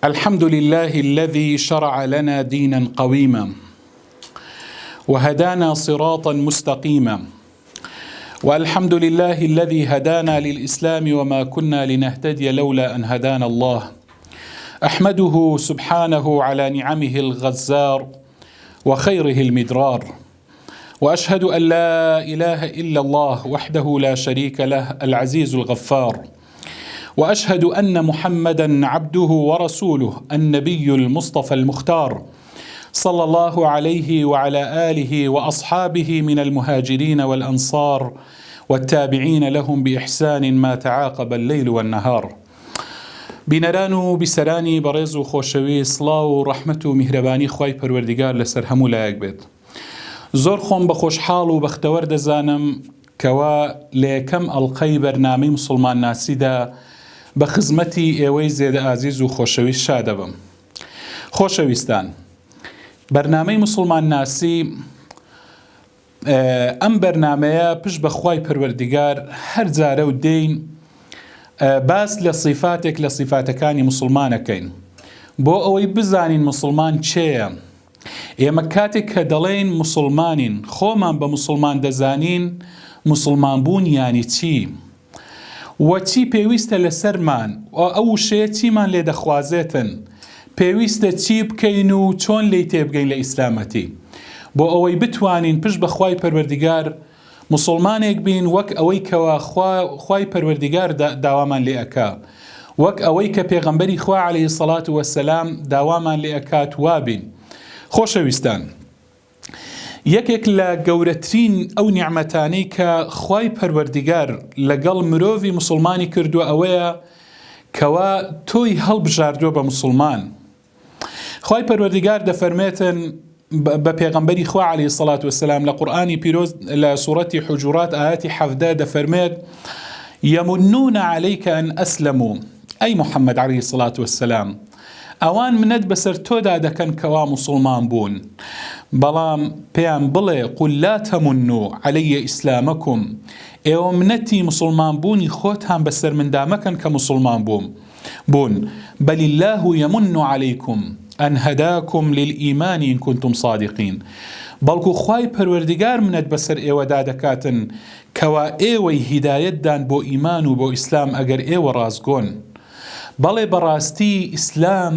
الحمد لله الذي شرع لنا دينا قويما وهدانا صراطا مستقيما، والحمد لله الذي هدانا للإسلام وما كنا لنهتدي لولا أن هدانا الله. أحمده سبحانه على نعمه الغزار وخيره المدرار، وأشهد أن لا إله إلا الله وحده لا شريك له العزيز الغفار، وأشهد أن محمدا عبده ورسوله النبي المصطفى المختار، صلى الله عليه وعلى آله وأصحابه من المهاجرين والأنصار والتابعين لهم بإحسان ما تعاقب الليل والنهار. بینەران بسرانی بەڕێز و خۆشەوی سڵاو و ڕەحمەت و میهرەبانی خوای پەروەردیگار لەسەر هەموو لایەک بێت. زۆر خۆم بە خۆشحاڵ و بەختەوەر دەزانم کەوا لە یەکەم ئەڵقەی بەرنامەی موسڵمان ناسیدا بە خزمەتی ئێوەی زێدە ئازیز و خۆشەویست شادەبم. خۆشەویستان، بەرنامەی موسڵمان ناسی ئەم بەرنامەیە پشت بە خوای پەروەردیگار هەر جارە و دێین باس لە صیفاتێک لە صیفاتەکانی موسڵمانەکەین بۆ ئەوەی بزانین موسڵمان چێیە. ئێمە کاتێک کە دەڵێن موسڵمانین، خۆمان بە موسڵمان دەزانین موسڵمان بوون یانی چی و چی پێویستە لەسەرمان و ئەو شەیە چیمان لێ دەخوازێتن، پێویستە چی بکەین و چۆن لێی تێبگەین لە ئیسلامەتی، بۆ ئەوەی بتوانین پشت بە خوای پەروەردیگار مسلمانێک بین وەک ئەوەی کەوا خوای پەروەردیگار داوامان لێ ئەکا، وەک ئەوەی کە پێغەمبەری خوا عەلەیهی سەڵات وەسەلام داوامان لێ ئەکات وابین. خۆشەویستان، یەکێک لە گەورەترین ئەو نیعمەتانەی کە خوای پەروەردیگار لەگەڵ مرۆڤی مسلمانی کردووە ئەوەیە کەوا تۆی هەڵبژاردووە بە مسلمان. خوای پەروەردیگار دەفەرمێتن بە پێغەمبەری خوا عەلەیهی سەڵات وەسەلام لە قورئانی پیرۆز لە سوورەتی حوجورات ئاەتی 17 دەفەرمێت یەمونون عەلەیکە ئەن ئەسلەموا، ئەی محەممەد عەلەیهی سەڵات وەسەلام، ئەوان منەت بەسەر تۆدا دەکەن کەوا مسلمان بوون، بەڵام پێیان بڵێ قل لا تەمونوا عەلەیە ئیسلامەکم، ئێوە منەتی مسلمان بوونی خۆتان بەسەر مندا مەکەن کە مسلمان بوون، بەل الله یەمن عەلەیکم ئەن هەداکم للئیمان ئین کنتم صادقین، بەڵکو خوای پەروەردیگار منەت بەسەر ئێوەدا دەکاتن کەوا ئێوەی هیدایەتدان بۆ ئیمان و بۆ ئیسلام ئەگەر ئێوە ڕازگۆن. بەڵێ بەڕاستی ئیسلام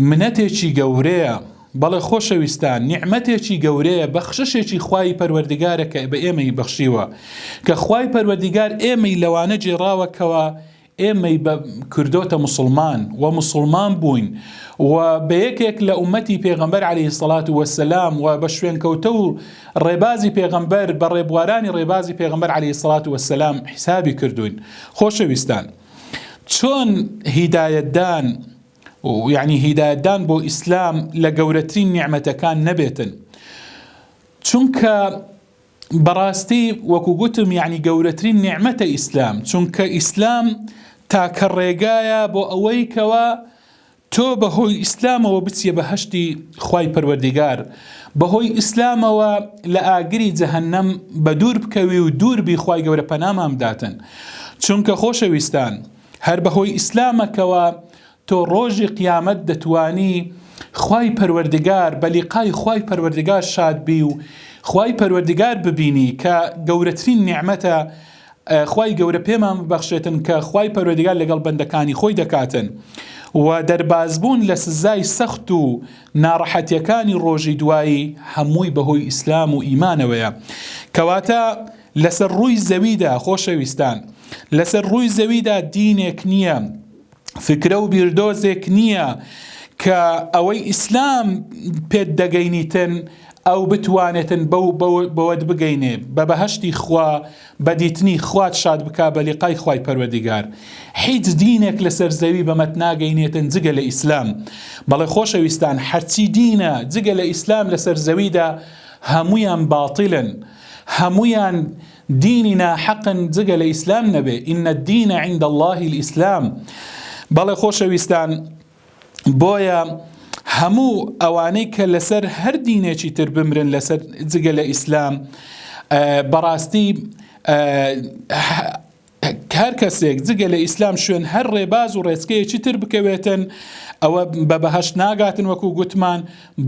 منەتێکی گەورەیە، بەڵێ خۆشەویستان نیعمەتێکی گەورەیە، بەخششێکی خوای پەروەردیگارە کە بە ئێمەی بەخشیوە، کە خوای پەروەردیگار ئێمەی لەوانە جێڕاوە کەوا ئێمەی کردۆتە مسلمان و مسلمان بووین و بە یەکێک لە ئومەتی پێغەمبەر عەلەیهی سەڵات وەسەلام و بە شوێنکەوتە و ڕێبازی پێغەمبەر بە ڕێبوارانی ڕێبازی پێغەمبەر عەلەیهی سەڵات وەسەلام حیسابی کردوین. خۆشەویستان، چۆن هیدایەتدان و یعنی هیدایەتدان بۆ ئیسلام لە گەورەترین نیعمەتەکان نەبێتن، چونکە بەڕاستی وەکو گوتم یعنی گەورەترین نیعمەتە ئیسلام، چونکە ئیسلام تاکە ڕێگایە بۆ ئەوەی کەوا تۆ بەهۆی ئیسلامەوە بچیە بەهەشتی خوای پەروەردیگار، بەهۆی ئیسلامەوە لە ئاگری جەهەنەم بە دوور بکەوی و دووربی خوای گەورە پەنامان بداتن. چونکە خۆشەویستان، هەر بەهۆی ئیسلامەکەوە تۆ ڕۆژی قیامەت دەتوانی خوای پەروەردیگار بە لیقای خوای پەروەردیگار شادبی و خوای پەروەردیگار ببینی کە گەورەترین نیعمەتە خوای گەورە پێمان ببەخشێتن کە خوای پەروەردیگار لەگەڵ بەندەکانی خۆی دەکاتن و دەربازبوون لە سزای سەخت و ناڕەحەتیەکانی ڕۆژی دوایی هەمووی بەهۆی ئیسلام و ئیمانەوەیە. کەواتە لەسەر ڕووی زەویدا، خۆشەویستان، لەسەر ڕووی زەویدا دینێک نییە، فکرە و بیردۆزێک نییە کە ئەوەی ئیسلام پێت دەگەینیتن ئەو بتوانێتن بەوەت بگەینێ بە بەهەشتی خوا، بە دیتنی خوات شاد بکا بە لیقای خوای پەروەردیگار. هیچ دینێک لەسەر زەوی بەمەت ناگەینێتن جگە لە ئیسلام. بەڵێ خۆشەویستان، هەرچی دینە جگە لە ئیسلام لەسەر زەویدا هەمویان باتیلن، هەمویان دینی ناحەقن جگە لە ئیسلام نەبێ. ئین الدینە عند الله الئیسلام. بەڵێ خۆشەویستان، بۆیە هەموو ئەوانەی کە لەسەر هەر دینێکی تر بمرن لەسەر جگە لە ئیسلام بەڕاستی هەر کەسێک جگە لە ئیسلام شوێن هەر ڕێباز و ڕێچکەیەکی تر بکەوێتن ئەوە بە بەهەشت ناگاتن وەکو گوتمان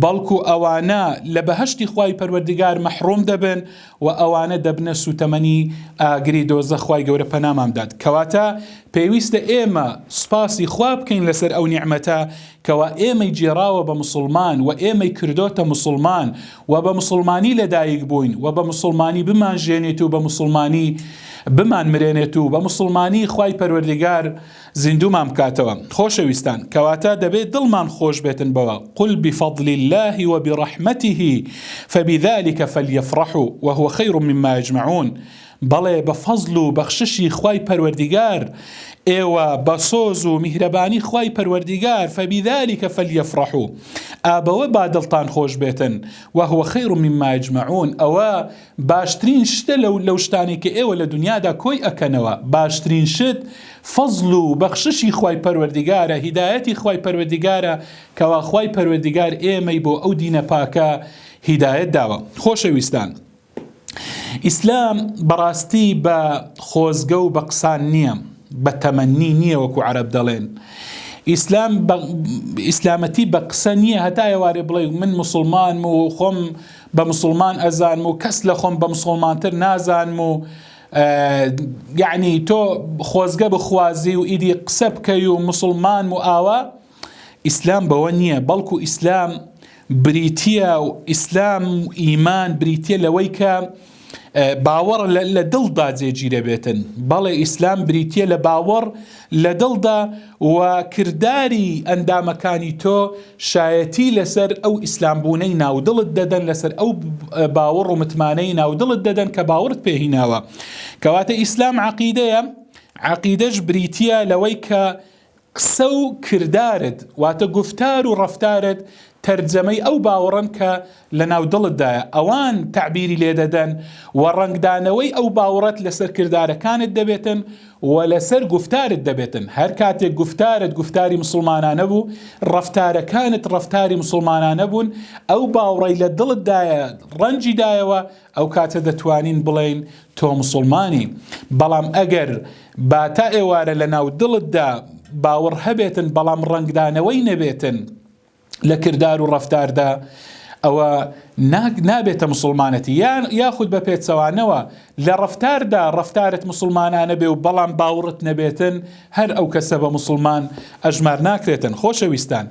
بەڵکو ئەوانە لە بەهەشتی خوای پەروەردگار مەحروم دەبن و ئەوانە دەبنە سوتەمەنی ئاگری دۆزە خوای گەورە پەنامامدات کەواتە پێویستە ئێمە سوپاسی خوا بکەین لەسەر ئەو نیعمەتە کەوا ئێمەی جێراوە بە مسلمان و ئێمەی کردۆتە مسلمان و بە مسلمانی لەدایک بووین و بە مسلمانی بمانژێنێت و بە مسلمانی بمان مرێنێت و بە مسلمانی خوای پەروەردگار زیندومان بکاتەوە خۆشەویستان کەواتە دەبێت دڵمان خۆش بێتن بەوە قل بفضل الله وبرحمته فبذلك فليفرحوا وهو خير مما يجمعون بەڵێ بە فەزل و بەخششی خوای پەروەردگار ئێوە بە سۆز و میهرەبانی خوای پەروەردگار فبذلك فليفرحوا ئابەوە با دڵتان خۆش بێتن وهو خير مما يجمعون ئەوە باشترین شتە لەو شتانی کە ئێوە لە دنیادا کۆی ئەکەنەوە باشترین شت فەزل و بەخششی خوای پەروەردگارە هیدایەتی خوای پەروەردگارە کەوا خوای پەروەردگار ئێمەی بۆ ئەو دینە پاکە هیدایەت داوە خۆشەویستان ئیسلام بەڕاستی بە خۆزگە و بە قسان نییە بە تەمەنی نییە وەکو عەرەب دەڵێن ئیسلامەتی بە قسە نییە هەتا ئێوارێ بڵێ من مسلمانم و خۆم بە مسلمان ئەزانم و کەس لە خۆم بە مسلمانتر نازانم و یعنی تۆ خۆزگە بخوازی و ئیدی قسە بکەی و مسلمان و ئاوا ئیسلام بەوە نییە بەڵکو ئیسلام بریتیە و ئیسلام و ئیمان بریتیە لەوەی کە باوەڕ لە دڵدا جێگیرە بێتن بەڵێ ئیسلام بریتیە لە باوەڕ لە دڵدا و کردداری ئەندامەکانی تۆ شایەتی لەسەر ئەو ئیسلام بوونەی ناودڵت دەدەن لەسەر ئەو باوەڕ و متمانەی ناودڵت دەدەن کە باوەڕت پێهیناوە کەواتە ئیسلام عەقیدەیە عەقیدەش بریتیە لەوەی کە قسە و کردارت واتە گفتار و ڕەفتارت تەرجەمەی ئەو باوەڕن کە لە ناودڵتدایە ئەوان تعبیری لێ دەدەن و ڕنگدانەوەی ئەو باوەڕەت لەسەر کردارەکانت دەبێتن و لەسەر گفتارت دەبێتن هەر کاتێک گفتارت گفتاری مسلمانانە بوو ڕەفتارەکانت ڕەفتاری مسلمانانە بوون ئەو باوەڕەی لە دڵتدایە ڕەنجی دایەوە ئەو کاتە دەتوانین بڵێن تۆ مسلمانی بەڵام ئەگەر باتا ئێوارە لە ناو دڵتدا باوەڕ هەبێتن بەڵام ڕنگدانەوەی نەبێتن لە کردار و ڕەفتاردا ئەوە نابێتە مسلمانەتی یاخود بە پێچەوانەوە لە ڕەفتاردا ڕەفتارت مسلمانانە بێ و بەڵام باوڕت نەبێتن هەر ئەو کەسە بە مسلمان ئەژمار ناکرێتن خۆشەویستان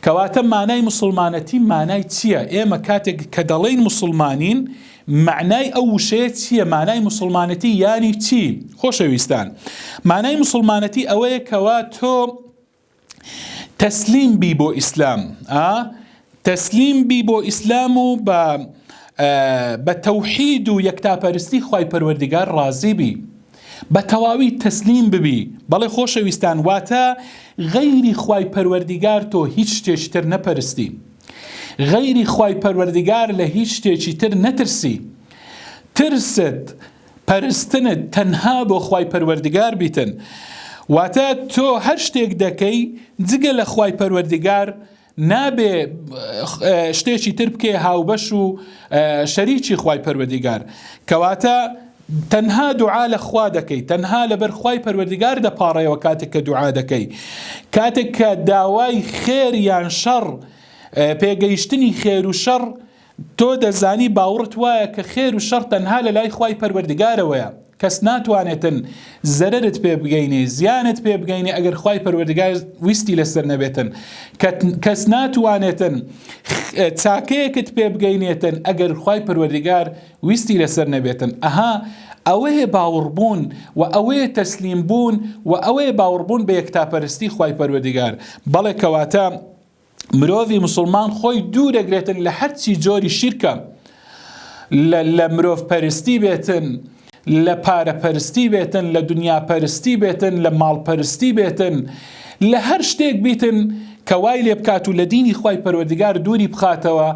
کەواتە مانای مسلمانەتی مانای چییە ئێمە کاتێک کە دەڵێن مسلمانین معنای ئەو وشەیە چییە مانای مسلمانەتی یانی چی خۆشەویستان مانای مسلمانەتی ئەوەیە کەوا تۆ تەسلیم بی بۆ ئیسلام تەسلیم بی بۆ ئیسلام و بە تەوحید و یەکتاپەرستی خوای پەروەردگار ڕازی بی بە تەواوی تەسلیم ببی بەڵێ خۆشەویستان واتە غەیری خوای پەروەردگار تۆ هیچ شتێکی تر نەپەرستی غەیری خوای پەروەردگار لە هیچ شتێکی تر نەترسی ترست پەرستنت تەنها بۆ خوای پەروەردگار بیتن واتە تۆ هەر شتێک دەکەی جگە لە خوای پەروەردگار نابێ شتێکی تر بکێ هاوبەش و شەریکی خوای پەروەردگار کەواتە تەنها دوعا لە خوا دەکەی تەنها لەبەر خوای پەروەردگار دەپاڕێەوە کاتێک کە دوعا دەکەی کاتێک کە داوای خێر یان شەڕ پێگەیشتنی خێر و شەڕ تۆ دەزانی باوڕت وایە کە خێر و شەڕ تەنها لە لای خوای پەروەردگارەوەیە کەس ناتوانێتن زەررت پێ بگەینێ زیانت پێ بگەینێ ئەگەر خوای پەروەردگار ویستی لەسەر نەبێتن کەس ناتوانێتن چاکەیەکت پێ بگەینێتن ئەگەر خوای پەروەردگار ویستی لەسەر نەبێتن ئەوەیە باوەڕبوون و ئەوەیە تەسلیم بوون و ئەوەیە باوەڕبوون بە یەکتاپەرستی خوای پەروەردگار بەڵێ کەواتە مرۆڤی مسلمان خۆی دوورەگرێتن لە هەرچی جۆری شیرکە لە مرۆڤ پەرستی بێتن لە پارەپەرستی بێتن لە دنیا پەرستی بێتن لە ماڵ پەرستی بێتن لە هەر شتێک بیتن کە وای لێ بکات و لە دینی خوای پەروەردگار دووری بخاتەوە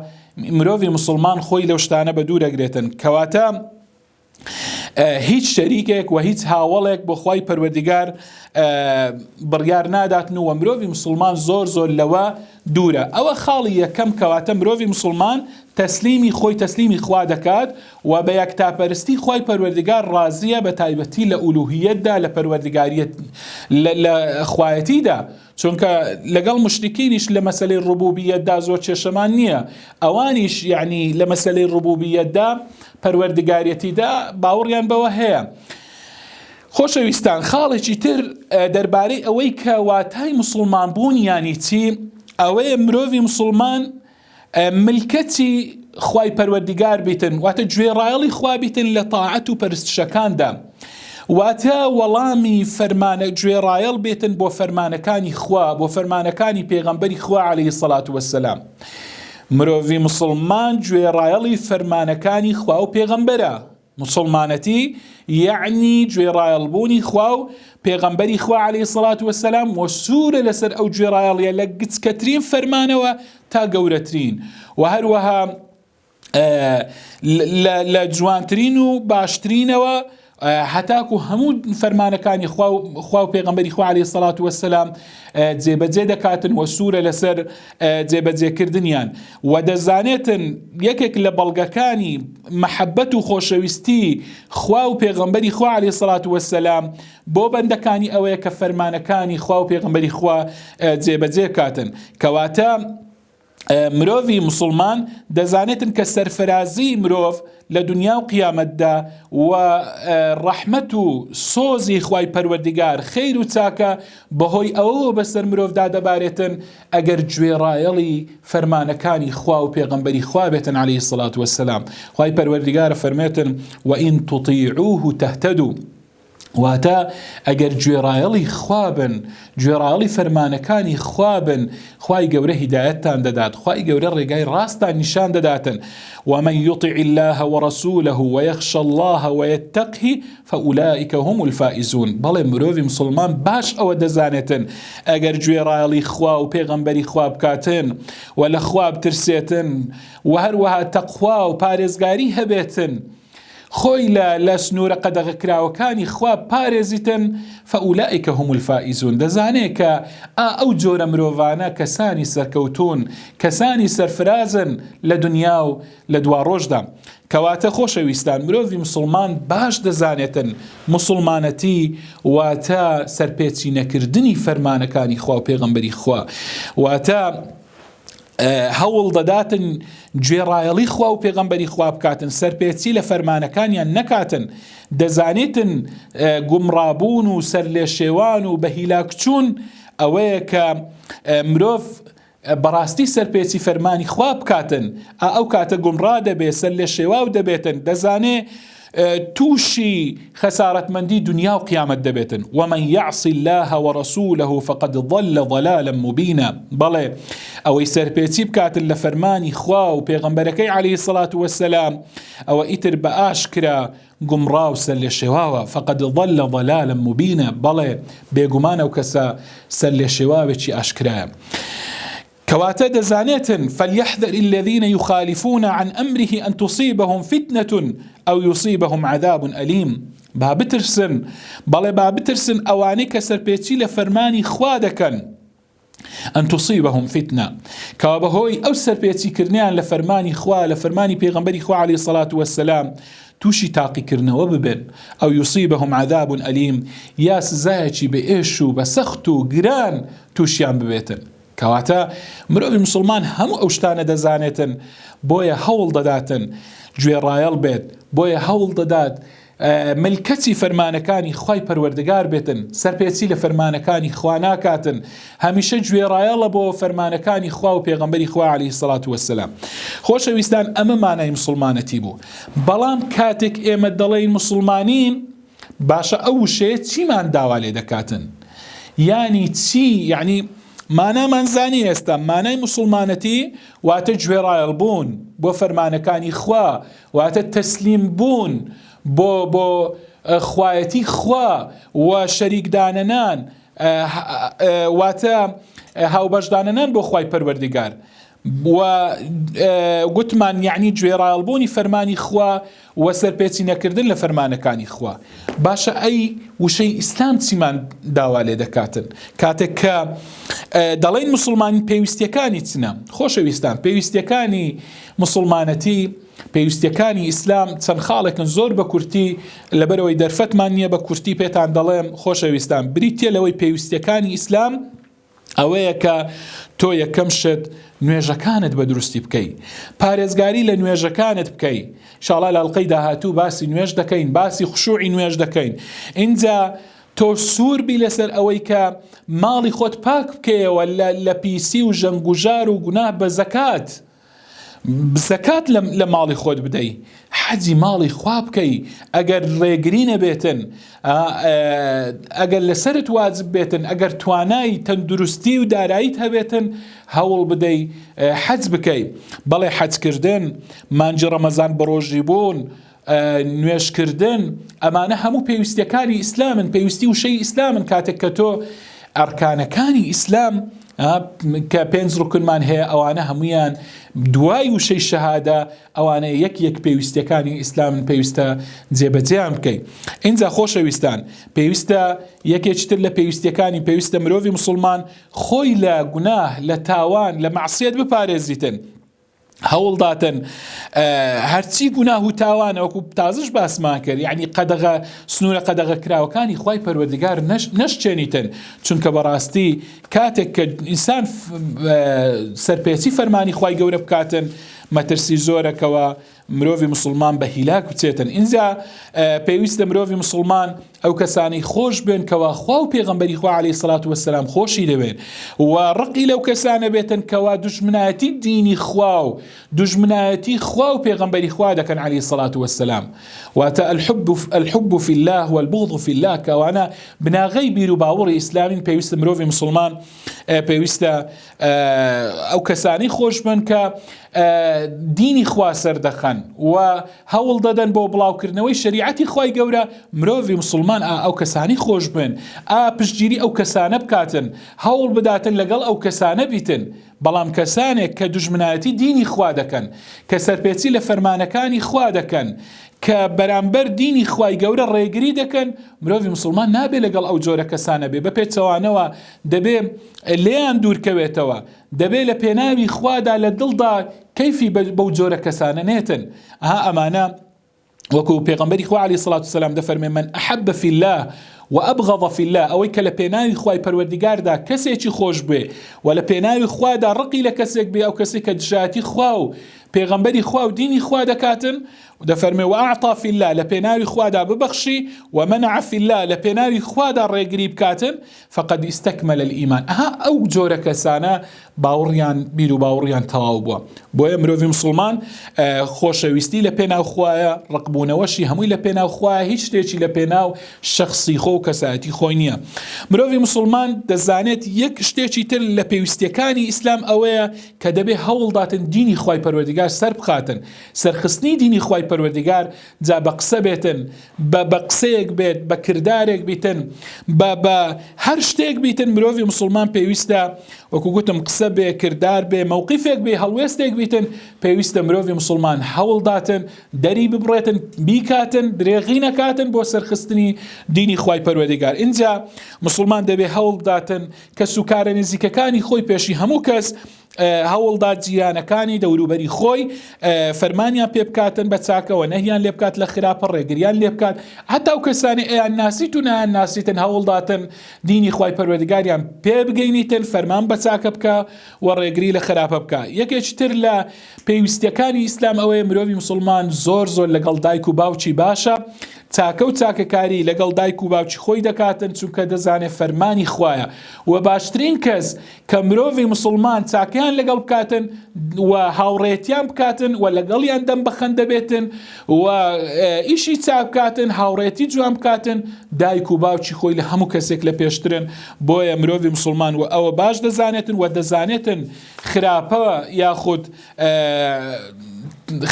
مرۆڤی مسلمان خۆی لەو شتانە بە دوورەگرێتن کەواتە هیچ شەریکێک و هیچ هاوڵێک بۆ خوای پەروەردگار بڕیار ناداتن و مرۆڤی مسلمان زۆر لەوە دوورە ئەوە خاڵی یەکەم کەواتە مرۆڤی مسلمان تەسلیمی خۆی تەسلیمی خوا دەکات و بە یەکتاپەرستی خوای پەروەردگار ڕازیە بە تایبەتی لە ئولوهیەتدا لە پەروەردگاریەت لە خوایەتیدا چونکە لەگەڵ مشرکینیش لە مەسەلەی ڕوبوبیەتدا زۆر کێشەمان نییە ئەوانیش یعنی لە مەسەلەی ڕوبوبیەتدا پەروەردگاریەتیدا باوەڕیان بەوە هەیە. خۆشەویستان خاڵێکی تر دەربارەی ئەوەی کە واتای مسلمان بوون یانی چی ئەوەیە مرۆڤی مسلمان ملکەتی خوای پەروەردگار بیتن واتە گوێڕایەڵی خوا بیتن لە تاعەت و پەرستشەکاندا واتە وەڵامی فەرمانە گوێڕایەڵ بێتن بۆ فەرمانەکانی خوا بۆ فەرمانەکانی پێغەمبەری خوا عەلەیهی سەڵات وەسسەلام. مرۆڤی مسلمان گوێڕایەڵی فەرمانەکانی خوا و پێغەمبەرە. مسلمانەتی یعنی گوێڕایەڵبوونی خوا و پێغەمبەری خوا عەلەیهی سەڵات وەسسەلام و سوورە لەسەر ئەو گوێڕایەڵیە لە گچکەترین فەرمانەوە تا گەورەترین و هەروەها لە جوانترین و باشترینەوە هەتاکو هەموو فەرمانەکانی خوا و پێغەمبەری خوا عەلەیهی سەڵات وەسسەلام جێبەجێ دەکاتن و سوورە لەسەر جێبەجێکردنیان و دەزانێتن یەکێک لە بەڵگەکانی مەحەبەت و خۆشەویستی خوا و پێغەمبەری خوا عەلەیهی سەڵات وەسسەلام بۆ بەندەکانی ئەوەیە کە فەرمانەکانی خوا و پێغەمبەری خوا جێبەجێ کاتن کەواتە مرۆڤی مسلمان دەزانێتن کە سەرفرازی مرۆڤ لە دنیا و قیامەتدا و ڕەحمەت و سۆزی خوای پەروەردگار خەیر و چاکە بەهۆی ئەوە بەسەر مرۆڤدا دەبارێتن ئەگەر گوێڕایەڵی فەرمانەکانی خوا و پێغەمبەری خوا بێتن عەلەیهی سەڵات وەسسەلام. خوای پەروەردگارە فەرمێتن وئین تطیعوه تهتدوا واتە ئەگەر گوێڕایەڵی خوابن گوێڕایەڵی فەرمانەکانی خوابن خوای گەورە هیدایەتتان دەدات خوای گەورە ڕێگای ڕاستان نیشان دەداتن ومن يطع الله ورسوله ويخشى الله ويتقه فأولئك هم الفائزون. بەڵێ مرۆڤی مسلمان باش ئەوە دەزانێتن ئەگەر گوێڕایەڵی خوا و پێغەمبەری خوا بکاتن و لە خوا بترسێتن و هەروەها تەقوا و پارێزگاری هەبێتن خۆی لە سنوورە قەدەغەکراوەکانی خوا پارێزیتن فەئولائیکە هم الفائزون. دەزانێت کە ئەو جۆرە مرۆڤانە کەسانی سەرکەوتون کەسانی سەرفرازن لە دنیا و لە دوا ڕۆژدا. کەواتە خۆشەویستان مرۆڤی مسلمان باش دەزانێتن مسلمانەتی واتە سەرپێچی نەکردنی فەرمانەکانی خوا و پێغەمبەری خوا واتە هەوڵ دەداتن گوێڕایەڵی خوا و پێغەمبەری خوا بکاتن سەرپێچی لە فەرمانەکانیان نەکاتن دەزانێتن گومڕابوون و سەر لێ شێوان و بە هیلاکچوون ئەوەیە کە مرۆڤ بەڕاستی سەرپێچی فەرمانی خوا بکاتن ئەو کاتە گومڕا دەبێت سەر لێ شێواو دەبێتن دەزانێ تووشی خەسارەتمەندی دنیا و قیامەت دەبێتن ومن يعص الله ورسوله فقد ضل ضلالا مبينا. بەڵێ ئەوەی سەرپێچی بکاتن لە فەرمانی خوا و پێغەمبەرەکەی عەلەیهی سەڵات وەسسەلام ئەوە ئیتر بە ئاشکرا گومڕا و سەر لێ شێواوە فقد ضل ضلالا مبينا. بەڵێ بێگومانە و کەسە سەر لێ شێواوێکی ئاشکرایە. كواتا دزانيتن فليحذر الذين يخالفون عن أمره أن تصيبهم فتنة أو يصيبهم عذاب أليم. بابترسن بل بابترسن أواني كسر بيتي لفرماني خوادكن أن تصيبهم فتنة كوابهوي أو سر بيتي كرنيان لفرماني خوا لفرماني بيغمبري خوا عليه الصلاة والسلام توشي تاقي كرنا وببن أو يصيبهم عذاب أليم ياس زايتي بإيشو بسختو قران توشيان ببيتن. کەواتە مرۆڤی مسلمان هەموو ئەو شتانە دەزانێتن بۆیە هەوڵ دەداتن گوێڕایەڵ بێت بۆیە هەوڵ دەدات ملکەتی فەرمانەکانی خوای پەروەردگار بێتن سەرپێچی لە فەرمانەکانی خوا ناکاتن هەمیشە گوێڕایەڵە بۆ فەرمانەکانی خوا و پێغەمبەری خوا عەلەیهی سەڵات وەسسەلام. خۆشەویستان ئەمە مانای مسلمانەتی بوو بەڵام کاتێک ئێمە دەڵێین مسلمانین باشە ئەو وشەیە چیمان داوا لێ دەکاتن یانی چی یعنی مانامان زانی ئێستا مانای مسلمانەتی واتە گوێڕایەڵ بوون بۆ فەرمانەکانی خوا واتە تەسلیم بوون بۆ خوایەتی خوا و شەریکدانەنان واتە هاوبەشدانەنان بۆ خوای پەروەردگار. وگوتمان یعنی گوێڕایەڵبوونی فەرمانی خوا و سەرپێچی نەکردن لە فەرمانەکانی خوا. باشە ئەی وشەی ئیسلام چیمان داوا لێ دەکاتن کاتێک کە دەڵێن مسلمانی پێویستیەکانی چنە؟ خۆشەویستان، پێویستیەکانی مسلمانەتی، پێویستیەکانی ئیسلام چەند خاڵێکن زۆر بە کورتی لەبەرەوەی دەرفەتمان نییە بە کورتی پێتان دەڵێم خۆشەویستان. بریتە لەوەی پێویستیەکانی ئیسلام ئەوەیە کە تۆ یەکەم شت نوێژەکانت بە دروستی بکەی، پارێزگاری لە نوێژەکانت بکەی. ئینشاڵڵا لە ئەڵقەی داهاتوو باسی نوێژ دەکەین، باسی خوشوعی نوێژ دەکەین. اینجا تۆ سووربی لەسەر ئەوەی کە ماڵی خۆت پاک بکەیەوە لە پیسی و ژەنگوژار و گوناه بە زەکات. زەکات لە ماڵی خۆت بدەی، حەجی ماڵی خوا بکەی. ئەگەر ڕێگری نەبێتن، ئەگەر لەسرت واجب بێتن، ئەگەر توانای تەندروستی و داراییت هەبێتن، هەوڵ بدەی حەج بکەی. بەڵێ حەجکردن، مانجی ڕەمەزان بەڕۆژی بوون، نوێشکردن، ئەمانە هەموو پێویستیەکانی ئیسلامن، پێویستی وشەی ئیسلامن. کاتێک کە تۆ ئەرکانەکانی ئیسلام کە 5 ڕوکنمان هەیە ئەوانە هەمویان دوای وشەی شەهادە ئەوانە یەک پێویستیەکانی ئیسلامن، پێویستە جێبەجێیان بکەین. اینجا خۆشەویستان، پێویستە یەکێکتر لە پێویستیەکانی پێویستە مرۆڤی مسلمان خۆی لە گوناه، لە تاوان، لە مەعسیەت بپارێزیتن، هەوڵداتن هەرچی گوناه و تاوانە وەکو تازش باسمان کرد، یعنی قەدەغە سنوورە قەدەغە کراوەکانی خوای پەروەردگار نەشچێنیتن. چونکە بەڕاستی کاتێک کە ئینسان سەرپێچی فەرمانی خوای گەورە بکاتن، مەترسی زۆرەکەوە مرۆڤی مسلمان بە هیلاک بچێتن. اینجا پێویستە مرۆڤی مسلمان ئەو کەسانی خۆش بێن کەوا خوا و پێغەمبەری خوا عەلەیهی سەڵات وەسەلام خۆشی دەبێن، و ڕقی لەو کەسانە بێتن کەوا دوژمنایەتی دینی خوا و دوژمنایەتی خوا و پێغەمبەری خوا دەکەن عەلەیهی سەڵات وەسەلام. واتە الحب في الله والبغض في الله، کەوانە بناغەی بیر و باوەڕی ئیسلامین. پێویستە مرۆڤی مسلمان پێویستە ئەو کەسانی خۆش بن کە دینی خوا سەردەخەن و هەوڵ دەدەن بۆ بڵاوکردنەوەی شریعەتی خوای گەورە. مرۆڤی مسلمان ئەو کەسانی خۆش بن، پشتگیری ئەو کەسانە بکاتن، هەوڵ بداتن لەگەڵ ئەو کەسانە بیتن. بەڵام کەسانێک کە دوژمنایەتی دینی خوا دەکەن، کە سەرپێچی لە فەرمانەکانی خوا دەکەن، کە بەرامبەر دینی خوای گەورە ڕێگری دەکەن، مرۆڤی مسلمان نابێ لەگەڵ ئەو جۆرە کەسانە بێ. بە پێچەوانەوە دەبێ لێیان دوورکەوێتەوە، دەبێ لە پێناوی خوادا لە دڵدا کەیفی بەو جۆرە کەسانە نێتن. ئەمانە وەکو پێغەمبەری خوا عەلەیهی سەڵات وسەلام دەفەرمێ من أحب في الله وأبغض في الله، ئەوەی کە لە پێناوی خوای پەروەردگاردا کەسێکی خۆش بێ و لە پێناوی خوادا ڕقی لە کەسێک بێ، ئەو کەسێک کە دژایەتی خوا و پێغەمبەری خوا و دینی خوا دەکاتن، دەفەرمێ وأعطى في الله، لە پێناوی خوادا ببەخشی، ومنع في الله، لە پێناوی خوادا ڕێگری بکاتن، فقد استكمل الإيمان. ئەو جۆرە کەسانە باوەڕیان بیر و باوەڕیان تەواو بووە. بۆیە مرۆڤی مسلمان خۆشەویستی لە پێناو خوایە، ڕقبوونەوەشی هەمووی لە پێناو خوایە، هیچ شتێکی لە پێناو شخصی خۆ و کەسایەتی خۆی نییە. مرۆڤی مسلمان دەزانێت یەک شتێکی تر لە پێویستیەکانی ئیسلام ئەوەیە کە دەبێ هەوڵداتن دینی خوای پەروەردگار سەر بخاتن. سەرخستنی دینی خوای پەروەردگار جا بە قسە بێتن، بە قسەیەک بێت، بە کردارێک بیتن، بە هەر شتێک بیتن. مرۆڤی مسلمان پێویستە وەکو گوتم قسە بێ، کردار بێ، مووقیفێک بێ، هەڵوێستێک بیتن. پێویستە مرۆڤی مسلمان هەوڵداتن دەری ببڕێتن، بیکاتن، درێغی نەکاتن بۆ سەرخستنی دینی خوای پەروەردگار. اینجا مسلمان دەبێ هەوڵداتن کە سوکارە نزیکەکانی خۆی پێشی هەموو کەس هەوڵدات جیرانەکانی دەوروبەری خۆی فەرمانیان پێ بکاتن بە چاکەوە، نەهیان لێ بکات لە خراپە، ڕێگریان لێ بکات. هەتا ئەو کەسانی ئەیان ناسیت و نەیان ناسیتن هەوڵداتن دینی خوای پەروەردگاریان پێ بگەینیتن، فەرمان بە چاکە بکە و ڕێگری لە خراپە بکە. یەکێکی تر لە پێویستیەکانی ئیسلام ئەوەیە مرۆڤی مسلمان زۆر لەگەڵ دایک و باوکی باشە، چاکە و چاکەکاری لەگەڵ دایک و باوکی خۆی دەکاتن، چونکە دەزانێت فەرمانی خوایە. و باشترین کەس کە مرۆڤی مسلمان چاکیان لەگەڵ بکاتن و هاوڕێتیان بکاتن و لەگەڵیان دەم بەخەن دەبێتن و ئیشی چاک بکاتن، هاوڕێتی جوان بکاتن، دایک و باوکی خۆی لە هەموو کەسێک لە پێشترن. بۆیە مرۆڤی مسلمان و ئەوە باش دەزانێتن و دەزانێتن خراپە یاخود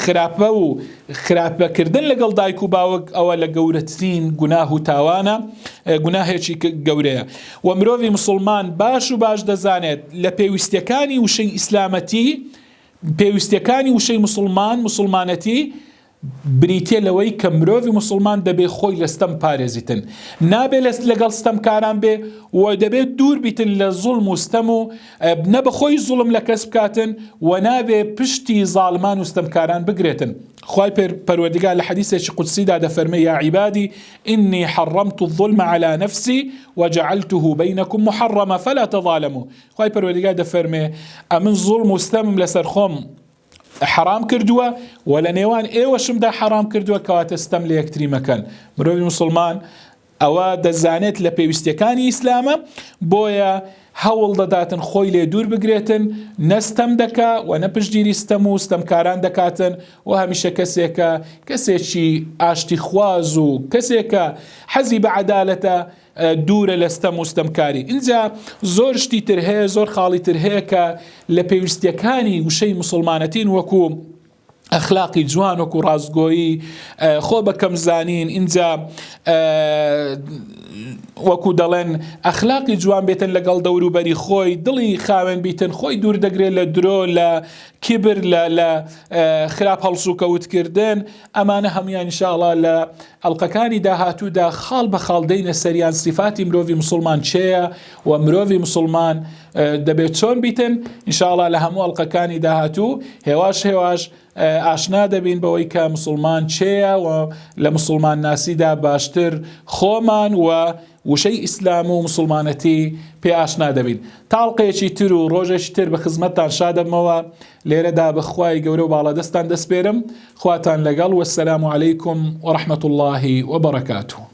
خراپە و خراپەکردن لەگەڵ دایک و باوک ئەوە لە گەورەترین گوناه و تاوانە، گوناهێکی گەورەیە. و مرۆڤی مسلمان باش دەزانێت لە پێویستیەکانی وشەی ئیسلامەتی پێویستیەکانی وشەی مسلمانەتی بریتێ لەوەی کە مرۆڤی مسلمان دەبێ خۆی لە ستەم پارێزیتن، نابێ لەگەڵ ستەمکاران بێ و دەبێت دوور بیتن لە زوڵم و ستەم و نەبە خۆی زوڵم لە کەس بکاتن و نابێ پشتی زاڵمان و ستەمکاران بگرێتن. خوای پەروەردگار لە حەدیثێکی قودسیدا دەفەرمێ: یا عیبادی ئینی حەڕەمت الظلم على نفسي وجعلته بينكم محرما فلا تظالموا. خوای پەروەردگار دەفەرمێ ئەمن زوڵم و ستەمم لەسەر خۆم حرام کردووە و لە نێوان ئێوەشمدا حرام کردووە کەواتە ستەم لە یەکتری مەکەن. مرۆڤی مسلمان ئەوە دەزانێت لە پێویستیەکانی ئیسلامە، بۆیە هەوڵ دەداتن خۆی لێ دوور بگرێتن، نەستەم دەکا و نەپشتگیری ستەم و ستەمکاران دەکاتن و هەمیشە کەسێکی ئاشتی خواز و کەسێکە حەزی بە عەدالەتە دوورە لە ستەم و ستەمکاری. اینجا زۆر شتی تر هەیە، زۆر خاڵی تر هەیە کە لە پێویستیەکانی وشەی مسلمانەتین وەکو ئەخلاقی جوان وەکو ڕازگۆیی، خۆ بەکەم زانین، اینجا وەکو دەڵێن ئەخلاقی جوان بێتن لەگەڵ دەوروبەری خۆی، دڵی خاوێن بیتن، خۆی دوور دەگرێت لە درۆ، لە کیبر، لە خراپ هەڵسوکەوتکردن. ئەمانە هەمویان ئینشاءڵڵا لە ئەڵقەکانی داهاتوودا خاڵ بە خاڵ دەینە سەریان صفاتی مرۆڤی مسلمان چێیە و مرۆڤی مسلمان دەبێت چۆن بیتن. ئینشاءڵڵا لە هەموو ئەڵقەکانی داهاتوو هێواش ئاشنا دەبین بەوەی کە مسلمان چێیە و لە مسلمان ناسیدا باشتر خۆمان و وشەی ئیسلام و مسلمانەتی پێ ئاشنا دەبین. تاڵقەیەکی تر و ڕۆژێکی تر بە خزمەتتان شادەمەوە لێرەدا بەخوای گەورە و باڵەدەستان دەسپێرم. خواتان لەگەڵ، وەسسەلامو عەلەیکم وەڕەحمەتوڵڵاهی وەبەڕەکاتوه.